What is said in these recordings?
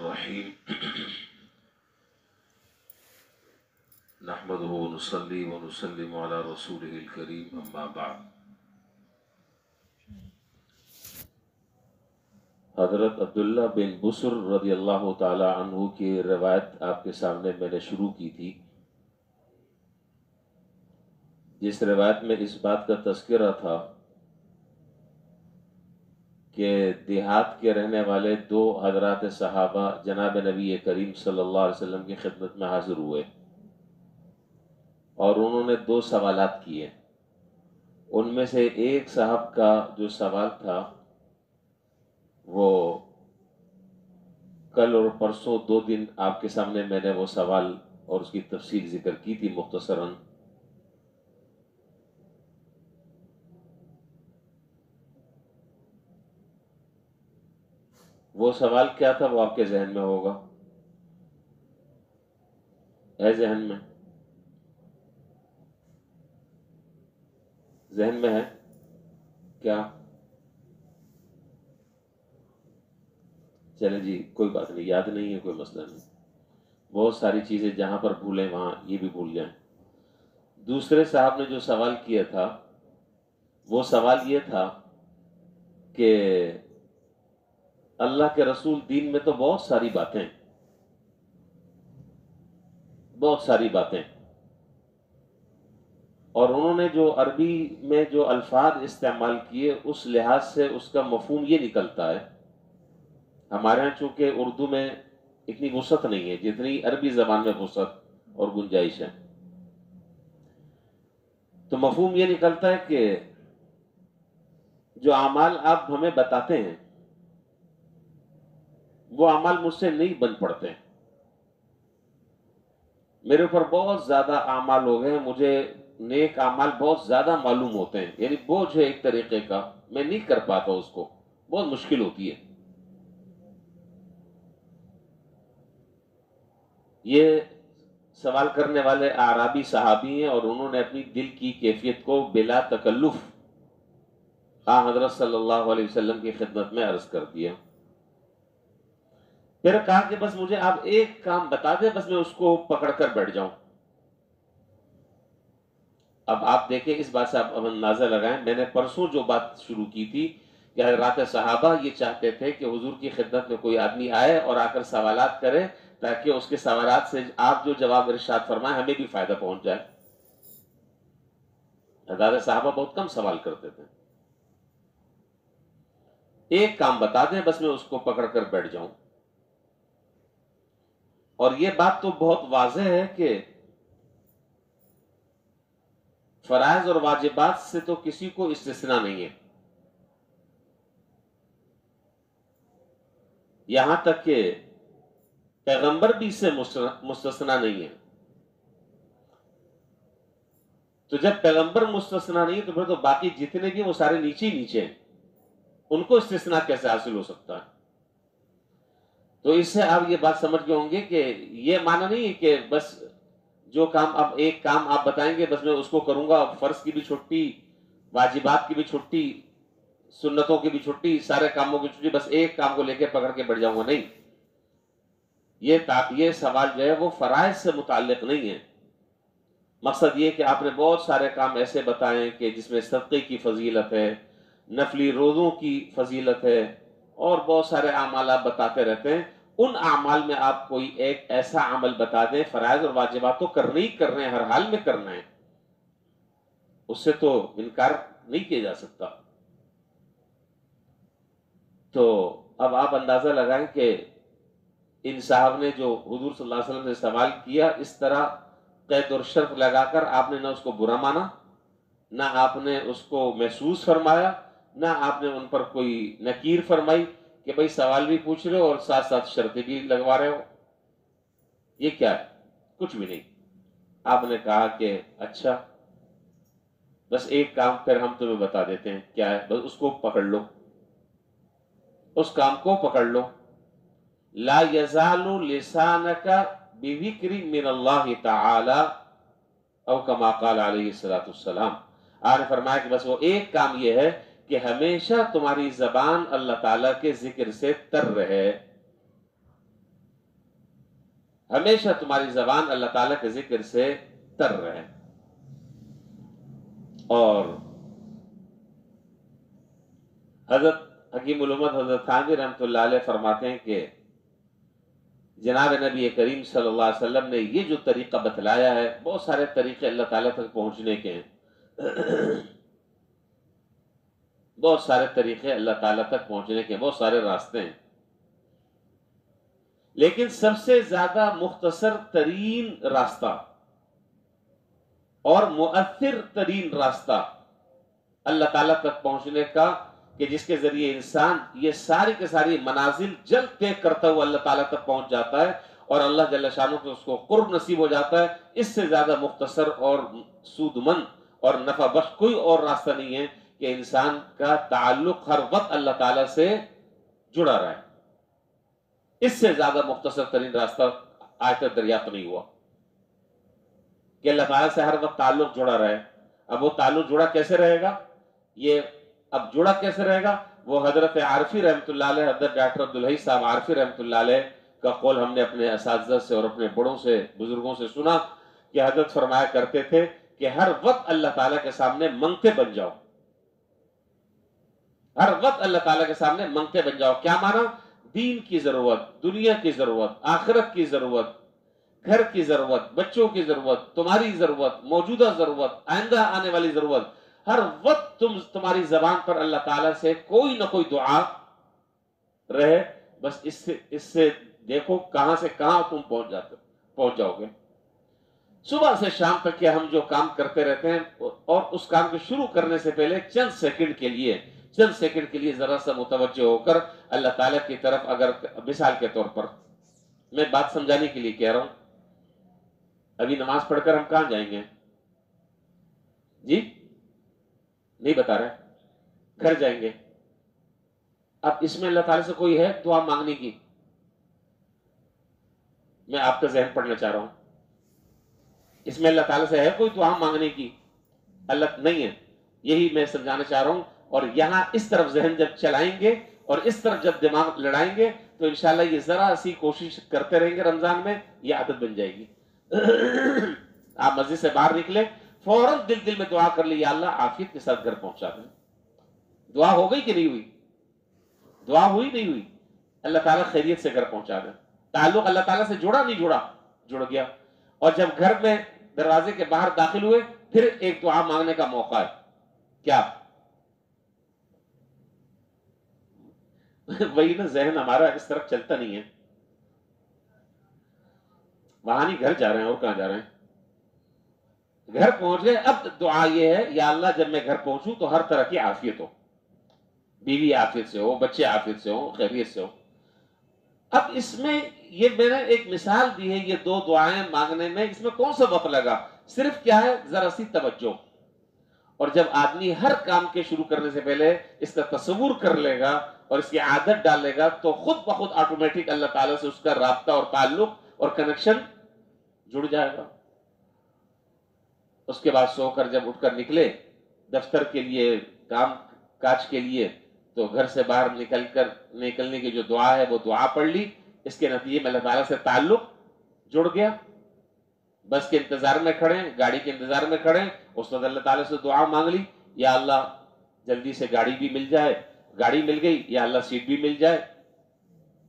الرحیم نحمدہ ونصلی ونسلم علی رسولہ الکریم اما بعد۔ حضرت عبداللہ بن بسر رضی اللہ تعالی عنہ کی روایت آپ کے سامنے میں نے شروع کی تھی، جس روایت میں اس بات کا تذکرہ تھا کہ دیہات کے رہنے والے دو حضرات صحابہ جناب نبی کریم صلی اللہ علیہ وسلم کی خدمت میں حاضر ہوئے اور انہوں نے دو سوالات کیے۔ ان میں سے ایک صاحب کا جو سوال تھا وہ کل اور پرسوں 2 دن آپ کے سامنے میں نے وہ سوال اور اس کی تفصیل ذکر کی تھی مختصراً۔ وہ سوال کیا تھا وہ آپ کے ذہن میں ہوگا؟ ذہن میں ہے کیا؟ چلے جی کوئی بات نہیں، یاد نہیں ہے کوئی مسئلہ نہیں، بہت ساری چیزیں جہاں پر بھولیں وہاں یہ بھی بھول جائیں۔ دوسرے صاحب نے جو سوال کیا تھا وہ سوال یہ تھا کہ اللہ کے رسول دین میں تو بہت ساری باتیں اور انہوں نے جو عربی میں جو الفاظ استعمال کیے اس لحاظ سے اس کا مفہوم یہ نکلتا ہے، ہمارے ہاں چونکہ اردو میں اتنی وسعت نہیں ہے جتنی عربی زبان میں وسعت اور گنجائش ہے، تو مفہوم یہ نکلتا ہے کہ جو اعمال آپ ہمیں بتاتے ہیں وہ اعمال مجھ سے نہیں بن پڑتے، میرے اوپر بہت زیادہ اعمال ہو گئے ہیں، مجھے نیک اعمال بہت زیادہ معلوم ہوتے ہیں، یعنی بوجھ ہے ایک طریقے کا، میں نہیں کر پاتا، اس کو بہت مشکل ہوتی ہے۔ یہ سوال کرنے والے اعرابی صحابی ہیں اور انہوں نے اپنی دل کی کیفیت کو بلا تکلف حضرت صلی اللہ علیہ وسلم کی خدمت میں عرض کر دیا۔ پھر کہا کہ بس مجھے آپ ایک کام بتا دیں، بس میں اس کو پکڑ کر بیٹھ جاؤں۔ اب آپ دیکھیں اس بات سے آپ اندازہ لگائیں، میں نے پرسوں جو بات شروع کی تھی کہ حضرات صحابہ یہ چاہتے تھے کہ حضور کی خدمت میں کوئی آدمی آئے اور آ کر سوالات کرے تاکہ اس کے سوالات سے آپ جو جواب ارشاد فرمائیں ہمیں بھی فائدہ پہنچ جائے۔ حضرات صحابہ بہت کم سوال کرتے تھے، ایک کام بتا دیں بس میں اس کو پکڑ کر بیٹھ جاؤں۔ اور یہ بات تو بہت واضح ہے کہ فرائض اور واجبات سے تو کسی کو استثناء نہیں ہے، یہاں تک کہ پیغمبر بھی اس سے مستثنیٰ نہیں ہے۔ تو جب پیغمبر مستثنیٰ نہیں ہے تو پھر تو باقی جتنے بھی وہ سارے نیچے ہی نیچے ہیں، ان کو استثناء کیسے حاصل ہو سکتا ہے؟ تو اس سے آپ یہ بات سمجھ گئے ہوں گے کہ یہ معنی نہیں ہے کہ بس جو کام اب ایک کام آپ بتائیں گے بس میں اس کو کروں گا، فرض کی بھی چھٹی، واجبات کی بھی چھٹی، سنتوں کی بھی چھٹی، سارے کاموں کی چھٹی، بس ایک کام کو لے کے پکڑ کے بیٹھ جاؤں گا، نہیں۔ یہ سوال جو ہے وہ فرائض سے متعلق نہیں ہے۔ مقصد یہ کہ آپ نے بہت سارے کام ایسے بتائیں کہ جس میں صدقے کی فضیلت ہے، نفلی روزوں کی فضیلت ہے اور بہت سارے اعمال آپ بتاتے رہتے ہیں، ان اعمال میں آپ کوئی ایک ایسا عمل بتا دیں، فرائض اور واجبات تو کرنے ہی کرنے ہیں، ہر حال میں کرنا ہے، اس سے تو انکار نہیں کیا جا سکتا۔ تو اب آپ اندازہ لگائیں کہ ان صاحب نے جو حضور صلی اللہ علیہ وسلم سے سوال کیا، اس طرح قید اور شرط لگا کر آپ نے نہ اس کو برا مانا، نہ آپ نے اس کو محسوس فرمایا، نہ آپ نے ان پر کوئی نکیر فرمائی کہ بھئی سوال بھی پوچھ رہے ہو اور ساتھ ساتھ شرطیں بھی لگوا رہے ہو، یہ کیا ہے؟ کچھ بھی نہیں۔ آپ نے کہا کہ اچھا بس ایک کام پھر ہم تمہیں بتا دیتے ہیں، کیا ہے؟ بس اس کو پکڑ لو، اس کام کو پکڑ لو۔ لا یزال لسانک بذکر من اللہ تعالی او کما قال علیہ السلام۔ آپ نے فرمایا کہ بس وہ ایک کام یہ ہے کہ ہمیشہ تمہاری زبان اللہ تعالیٰ کے ذکر سے تر رہے۔ ہمیشہ تمہاری زبان اللہ تعالیٰ کے ذکر سے تر رہے. اور حضرت حکیم الامت حضرت تھانوی رحمۃ اللہ علیہ فرماتے ہیں کہ جناب نبی کریم صلی اللہ علیہ وسلم نے یہ جو طریقہ بتلایا ہے، بہت سارے طریقے اللہ تعالیٰ تک پہنچنے کے ہیں، بہت سارے طریقے اللہ تعالیٰ تک پہنچنے کے، بہت سارے راستے ہیں، لیکن سب سے زیادہ مختصر ترین راستہ اور مؤثر ترین راستہ اللہ تعالیٰ تک پہنچنے کا، کہ جس کے ذریعے انسان یہ ساری کے ساری منازل جلد طے کرتا ہوا اللہ تعالیٰ تک پہنچ جاتا ہے اور اللہ جل شانہ کو اس کو قرب نصیب ہو جاتا ہے، اس سے زیادہ مختصر اور سود مند اور نفع بخش کوئی اور راستہ نہیں ہے کہ انسان کا تعلق ہر وقت اللہ تعالیٰ سے جڑا رہے. اس سے زیادہ مختصر ترین راستہ آج تک دریافت نہیں ہوا کہ اللہ تعالیٰ سے ہر وقت تعلق جڑا رہے. اب وہ تعلق جڑا کیسے رہے گا؟ یہ اب جڑا کیسے رہے گا؟ وہ حضرت عارفی رحمۃ اللہ علیہ، حضرت ڈاکٹر عبدالحی صاحب عارفی رحمۃ اللہ علیہ کا قول ہم نے اپنے اساتذہ سے اور اپنے بڑوں سے، بزرگوں سے سنا کہ حضرت فرمایا کرتے تھے کہ ہر وقت اللہ تعالیٰ کے سامنے منگتے بن جاؤ، ہر وقت اللہ تعالیٰ کے سامنے منگتے بن جاؤ. کیا مانا؟ دین کی ضرورت، دنیا کی ضرورت، آخرت کی ضرورت، گھر کی ضرورت، بچوں کی ضرورت، تمہاری ضرورت، موجودہ ضرورت، آئندہ آنے والی ضرورت، ہر وقت تمہاری زبان پر اللہ تعالیٰ سے کوئی نہ کوئی دعا رہے. بس اس سے دیکھو کہاں سے کہاں تم پہنچ جاؤ گے. صبح سے شام تک کے ہم جو کام کرتے رہتے ہیں، اور اس کام کو شروع کرنے سے پہلے چند سیکنڈ کے لیے ذرا سا متوجہ ہو کر اللہ تعالیٰ کی طرف، اگر مثال کے طور پر میں بات سمجھانے کے لیے کہہ رہا ہوں، ابھی نماز پڑھ کر ہم کہاں جائیں گے؟ جی نہیں بتا رہے، گھر جائیں گے. اب اس میں اللہ تعالیٰ سے کوئی ہے دعا مانگنے کی؟ میں آپ کا ذہن پڑھنا چاہ رہا ہوں، اس میں اللہ تعالیٰ سے ہے کوئی دعا مانگنے کی؟ اللہ نہیں ہے. یہی میں سمجھانا چاہ رہا ہوں. اور یہاں اس طرف ذہن جب چلائیں گے اور اس طرف جب دماغ لڑائیں گے تو انشاءاللہ یہ ذرا سی کوشش کرتے رہیں گے، رمضان میں یہ عادت بن جائے گی. آپ مسجد سے باہر نکلے، فوراً دل میں دعا کر لی، یا اللہ عافیت کے ساتھ گھر پہنچا دیں. دعا ہو گئی کہ نہیں ہوئی؟ دعا ہوئی نہیں ہوئی؟ اللہ تعالیٰ خیریت سے گھر پہنچا دیں. تعلق اللہ تعالیٰ سے جڑا نہیں جڑا؟ جڑ گیا. اور جب گھر میں دروازے کے باہر داخل ہوئے، پھر ایک دعا مانگنے کا موقع ہے. کیا؟ وہی نا، ذہن ہمارا اس طرف چلتا نہیں ہے. وہاں نہیں، گھر جا رہے ہیں. اور کہاں جا رہے ہیں؟ گھر پہنچ گئے. اب دعا یہ ہے، یا اللہ جب میں گھر پہنچوں تو ہر طرح کی عافیت ہو، بیوی عافیت سے ہو، بچے عافیت سے ہو، خیریت سے ہو. اب اس میں یہ میں نے ایک مثال دی ہے، یہ دو دعائیں مانگنے میں، اس میں کون سا وقت لگا؟ صرف کیا ہے؟ ذرا سی توجہ. اور جب آدمی ہر کام کے شروع کرنے سے پہلے اس کا تصور کر لے گا اور اس کی عادت ڈال لے گا تو خود بخود آٹومیٹک اللہ تعالیٰ سے اس کا رابطہ اور تعلق اور کنیکشن جڑ جائے گا. اس کے بعد سو کر جب اٹھ کر نکلے دفتر کے لیے، کام کاج کے لیے، تو گھر سے باہر نکلنے کی جو دعا ہے وہ دعا پڑھ لی. اس کے نتیجے میں اللہ تعالیٰ سے تعلق جڑ گیا. بس کے انتظار میں کھڑے، گاڑی کے انتظار میں کھڑے، اس وقت اللہ تعالیٰ سے دعا مانگ لی، یا اللہ جلدی سے گاڑی بھی مل جائے. گاڑی مل گئی، یا اللہ سیٹ بھی مل جائے.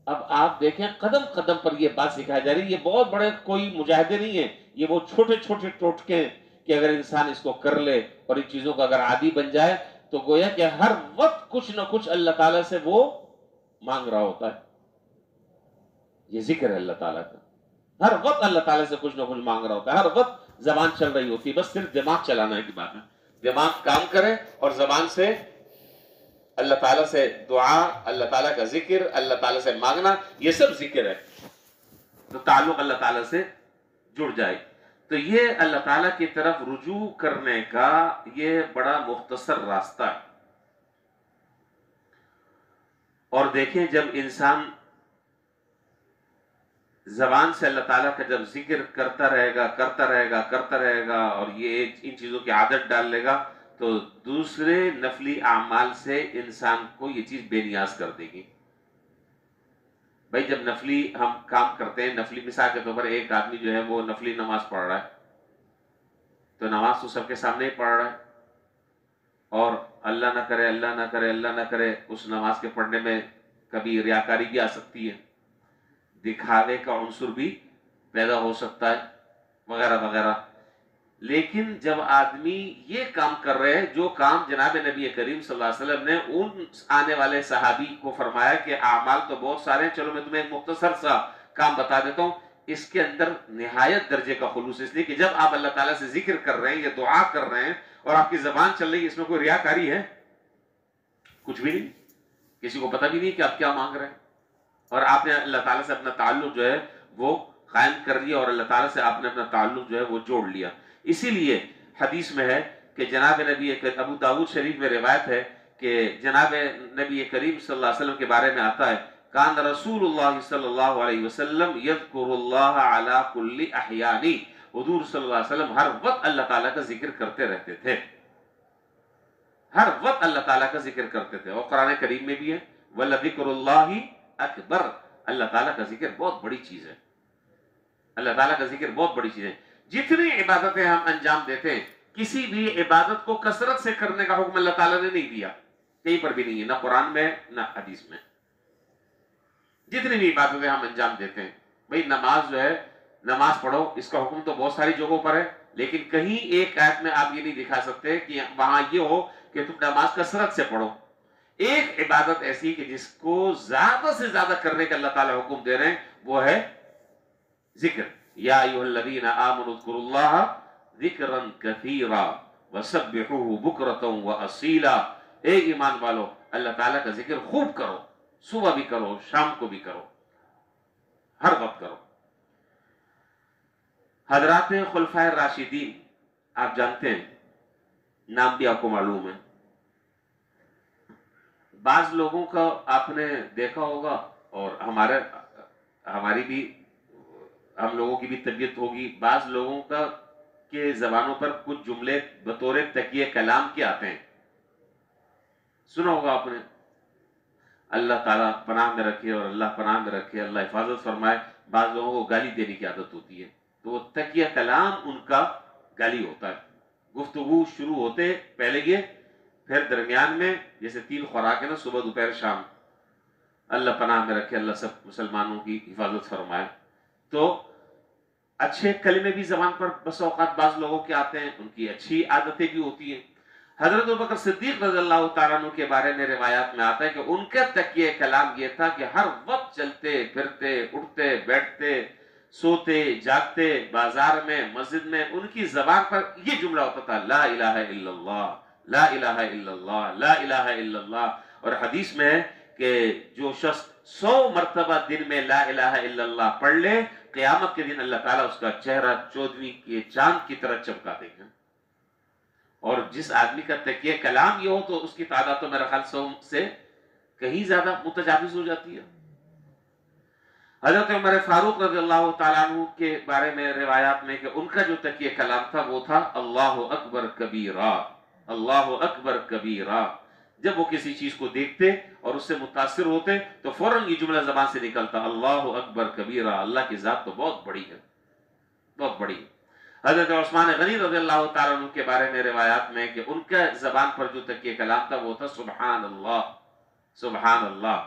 اب آپ دیکھیں قدم قدم پر یہ بات سکھائی جا رہی ہے. یہ بہت بڑے کوئی مجاہدے نہیں ہیں، یہ وہ چھوٹے چھوٹے ٹوٹکے ہیں کہ اگر انسان اس کو کر لے اور ان چیزوں کا اگر عادی بن جائے تو گویا کہ ہر وقت کچھ نہ کچھ اللہ تعالیٰ سے وہ مانگ رہا ہوتا ہے. یہ ذکر ہے اللہ تعالیٰ کا. ہر وقت اللہ تعالیٰ سے کچھ نہ کچھ مانگ رہا ہوتا ہے، ہر وقت زبان چل رہی ہوتی ہے. بس صرف دماغ چلانا کی بات ہے. دماغ کام کرے اور زبان سے اللہ تعالیٰ سے دعا، اللہ تعالیٰ کا ذکر، اللہ تعالیٰ سے مانگنا، یہ سب ذکر ہے. تو تعلق اللہ تعالیٰ سے جڑ جائے. تو یہ اللہ تعالیٰ کی طرف رجوع کرنے کا یہ بڑا مختصر راستہ ہے. اور دیکھیں جب انسان زبان سے اللہ تعالیٰ کا جب ذکر کرتا رہے گا اور یہ ان چیزوں کی عادت ڈال لے گا تو دوسرے نفلی اعمال سے انسان کو یہ چیز بے نیاز کر دے گی. بھائی جب نفلی ہم کام کرتے ہیں، نفلی مثال کے طور پر ایک آدمی جو ہے وہ نفلی نماز پڑھ رہا ہے، تو نماز تو سب کے سامنے ہی پڑھ رہا ہے، اور اللہ نہ کرے اللہ نہ کرے اللہ نہ کرے اس نماز کے پڑھنے میں کبھی ریاکاری بھی آ سکتی ہے، دکھاوے کا عنصر بھی پیدا ہو سکتا ہے، وغیرہ وغیرہ۔ لیکن جب آدمی یہ کام کر رہے ہیں جو کام جناب نبی کریم صلی اللہ علیہ وسلم نے ان آنے والے صحابی کو فرمایا کہ اعمال تو بہت سارے ہیں، چلو میں تمہیں ایک مختصر سا کام بتا دیتا ہوں، اس کے اندر نہایت درجے کا خلوص، اس لیے کہ جب آپ اللہ تعالیٰ سے ذکر کر رہے ہیں یا دعا کر رہے ہیں اور آپ کی زبان چل رہی ہے، اس میں کوئی ریاکاری ہے؟ کچھ بھی نہیں، کسی کو پتہ بھی نہیں کہ آپ کیا مانگ رہے ہیں، اور آپ نے اللہ تعالیٰ سے اپنا تعلق جو ہے وہ قائم کر لیا، اور اللہ تعالیٰ سے آپ نے اپنا تعلق جو ہے وہ جوڑ لیا۔ اسی لیے حدیث میں ہے کہ جناب نبی ابو داؤد شریف میں روایت ہے کہ جناب نبی کریم صلی اللہ علیہ وسلم کے بارے میں آتا ہے، کان رسول اللہ صلی اللہ علیہ وسلم یذکر اللہ علی کل احیانی، حضور صلی اللہ علیہ وسلم ہر وقت اللہ تعالیٰ کا ذکر کرتے رہتے تھے، ہر وقت اللہ تعالیٰ کا ذکر کرتے تھے، اور قرآن کریم میں بھی ہے وَلَذِكْرُ اللَّهِ اکبر، اللہ تعالیٰ کا ذکر بہت بڑی چیز ہے، اللہ تعالیٰ کا ذکر بہت بڑی چیز ہے۔ جتنی عبادتیں ہم انجام دیتے ہیں، کسی بھی عبادت کو کثرت سے کرنے کا حکم اللہ تعالیٰ نے نہیں دیا، کہیں پر بھی نہیں ہے، نہ قرآن میں نہ حدیث میں۔ جتنی بھی عبادتیں ہم انجام دیتے ہیں، بھئی نماز جو ہے، نماز پڑھو، اس کا حکم تو بہت ساری جگہوں پر ہے، لیکن کہیں ایک آیت میں آپ یہ نہیں دکھا سکتے کہ وہاں یہ ہو کہ تم نماز کثرت سے پڑھو۔ ایک عبادت ایسی کہ جس کو زیادہ سے زیادہ کرنے کا اللہ تعالیٰ حکم دے رہے ہیں، وہ ہے ذکر۔ یا ایھا الذین آمنوا اذکروا اللہ ذکرا کثیرا وسبحوہ بکرۃ واصیلا، اے ایمان والو اللہ تعالیٰ کا ذکر خوب کرو، صبح بھی کرو، شام کو بھی کرو، ہر وقت کرو۔ حضرات خلفائے راشدین آپ جانتے ہیں، نام بھی آپ کو معلوم ہے، بعض لوگوں کا آپ نے دیکھا ہوگا، اور ہماری بھی، ہم لوگوں کی بھی طبیعت ہوگی، بعض لوگوں کا کے زبانوں پر کچھ جملے بطور تکیہ کلام کے آتے ہیں، سنا ہوگا آپ نے، اللہ تعالیٰ پناہ میں رکھے اور اللہ پناہ میں رکھے، اللہ حفاظت فرمائے۔ بعض لوگوں کو گالی دینے کی عادت ہوتی ہے، تو وہ تکیہ کلام ان کا گالی ہوتا ہے، گفتگو شروع ہوتے پہلے یہ، پھر درمیان میں جیسے 3 خوراک ہے نا، صبح دوپہر شام، اللہ پناہ میں رکھے، اللہ سب مسلمانوں کی حفاظت فرمائے۔ تو اچھے کلمے بھی زبان پر بس اوقات بعض لوگوں کے آتے ہیں، ان کی اچھی عادتیں بھی ہوتی ہیں۔ حضرت ابوبکر صدیق رضی اللہ تعالیٰ عنہ کے بارے میں روایات میں آتا ہے کہ ان کا تکیہ کلام یہ تھا کہ ہر وقت چلتے پھرتے، اٹھتے بیٹھتے، سوتے جاگتے، بازار میں مسجد میں، ان کی زبان پر یہ جملہ ہوتا تھا، لا الہ الا اللہ، لا الہ الا اللہ، لا الہ الا اللہ۔ اور حدیث میں ہے کہ جو شخص 100 مرتبہ دن میں لا الہ الا اللہ پڑھ لے، قیامت کے دن اللہ تعالیٰ اس کا چہرہ 14ویں کے چاند کی طرح چمکا دے گا۔ اور جس آدمی کا تکیہ کلام یہ ہو تو اس کی تعداد تو میرا خیال 100 سے کہیں زیادہ متجاوز ہو جاتی ہے۔ حضرت عمر فاروق رضی اللہ تعالیٰ عنہ کے بارے میں روایات میں کہ ان کا جو تکیہ کلام تھا وہ تھا اللہ اکبر کبیرہ، اللہ اکبر کبیرہ۔ جب وہ کسی چیز کو دیکھتے اور اس سے متاثر ہوتے تو فوراً یہ جملہ زبان سے نکلتا، اللہ اکبر کبیرہ، اللہ کی ذات تو بہت بڑی ہے، بہت بڑی ہے۔ حضرت عثمان غنی رضی اللہ تعالیٰ عنہ کے بارے میں روایات میں کہ ان کا زبان پر جو تکیہ کلام تھا وہ تھا سبحان اللہ، سبحان اللہ۔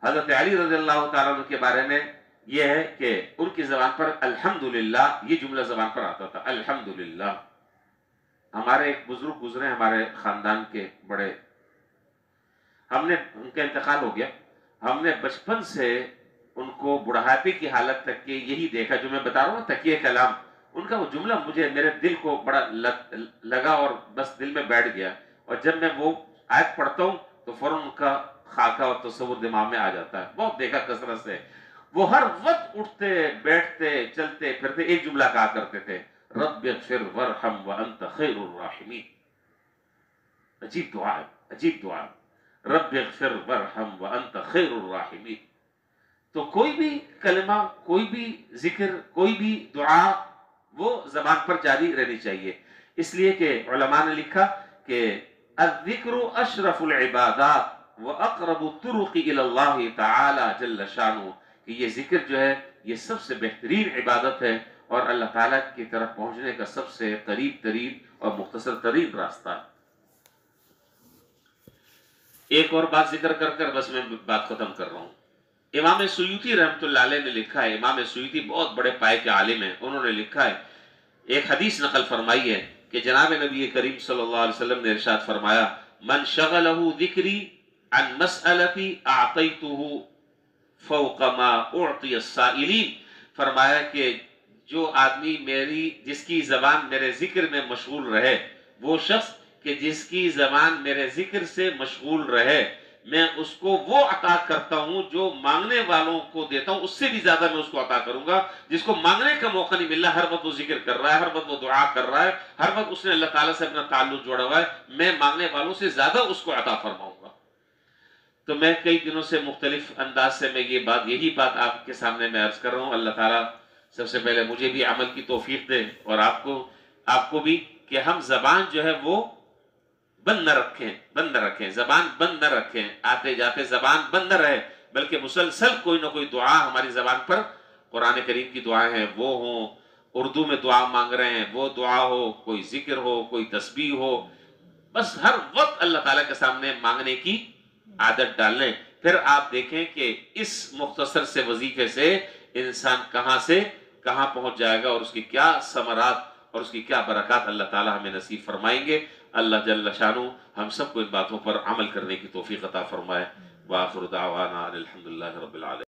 حضرت علی رضی اللہ تعالیٰ عنہ کے بارے میں یہ ہے کہ ان کی زبان پر الحمدللہ، یہ جملہ زبان پر آتا تھا، الحمدللہ۔ ہمارے ایک بزرگ گزرے ہمارے خاندان کے بڑے، ہم نے ان کا انتقال ہو گیا، ہم نے بچپن سے ان کو بڑھاپے کی حالت تک کے یہی دیکھا جو میں بتا رہا ہوں نا، تکیہ کلام، ان کا وہ جملہ مجھے میرے دل کو بڑا لگا اور بس دل میں بیٹھ گیا، اور جب میں وہ آیت پڑھتا ہوں تو فوراً ان کا خاکہ اور تصور دماغ میں آ جاتا ہے، بہت دیکھا کثرت سے۔ وہ ہر وقت اٹھتے بیٹھتے چلتے پھرتے ایک جملہ کہا کرتے تھے، رب اغفر وارحم وانت خیر الراحمین۔ عجیب دعا ہے، عجیب دعا ہے، رب اغفر وارحم وانت خیر الراحمین۔ تو کوئی بھی کلمہ، کوئی بھی ذکر، کوئی بھی دعا وہ زبان پر جاری رہنی چاہیے، اس لیے کہ علماء نے لکھا کہ الذکر اشرف العبادات واقرب الطرق الى اللہ تعالی جل شانہ، کہ یہ ذکر جو ہے یہ سب سے بہترین عبادت ہے اور اللہ تعالیٰ کی طرف پہنچنے کا سب سے قریب ترین اور مختصر ترین راستہ ہے۔ ایک اور بات ذکر کر کر بس میں بات ختم کر رہا ہوں۔ امام سیوطی رحمۃ اللہ علیہ نے لکھا ہے، امام سیوطی بہت بڑے پائے کے عالم ہیں، انہوں نے لکھا ہے، ایک حدیث نقل فرمائی ہے کہ جناب نبی کریم صلی اللہ علیہ وسلم نے ارشاد فرمایا، من شغلہ ذکری عن مسئلتی اعطیتہ فوق ما اعطی السائلین، فرمایا کہ جو آدمی جس کی زبان میرے ذکر میں مشغول رہے، وہ شخص کہ جس کی زبان میرے ذکر سے مشغول رہے، میں اس کو وہ عطا کرتا ہوں جو مانگنے والوں کو دیتا ہوں، اس سے بھی زیادہ میں اس کو عطا کروں گا۔ جس کو مانگنے کا موقع نہیں مل رہا، ہر وقت وہ ذکر کر رہا ہے، ہر وقت وہ دعا کر رہا ہے، ہر وقت اس نے اللہ تعالیٰ سے اپنا تعلق جوڑا ہوا ہے، میں مانگنے والوں سے زیادہ اس کو عطا فرماؤں گا۔ تو میں کئی دنوں سے مختلف انداز سے میں یہی بات آپ کے سامنے میں عرض کر رہا ہوں۔ اللہ تعالیٰ سب سے پہلے مجھے بھی عمل کی توفیق دے اور آپ کو بھی، کہ ہم زبان جو ہے وہ بند نہ رکھیں، زبان بند نہ رکھیں، آتے جاتے زبان بند نہ رہے، بلکہ مسلسل کوئی نہ کوئی دعا ہماری زبان پر، قرآن کریم کی دعائیں ہیں وہ ہوں، اردو میں دعا مانگ رہے ہیں وہ دعا ہو، کوئی ذکر ہو، کوئی تسبیح ہو، بس ہر وقت اللہ تعالیٰ کے سامنے مانگنے کی عادت ڈالیں۔ پھر آپ دیکھیں کہ اس مختصر سے وظیفے سے انسان کہاں سے کہاں پہنچ جائے گا اور اس کی کیا ثمرات اور اس کی کیا برکات اللہ تعالیٰ ہمیں نصیب فرمائیں گے۔ اللہ جل شانہ ہم سب کو ان باتوں پر عمل کرنے کی توفیق عطا فرمائے۔ وآخر دعوانا الحمدللہ رب العالمین۔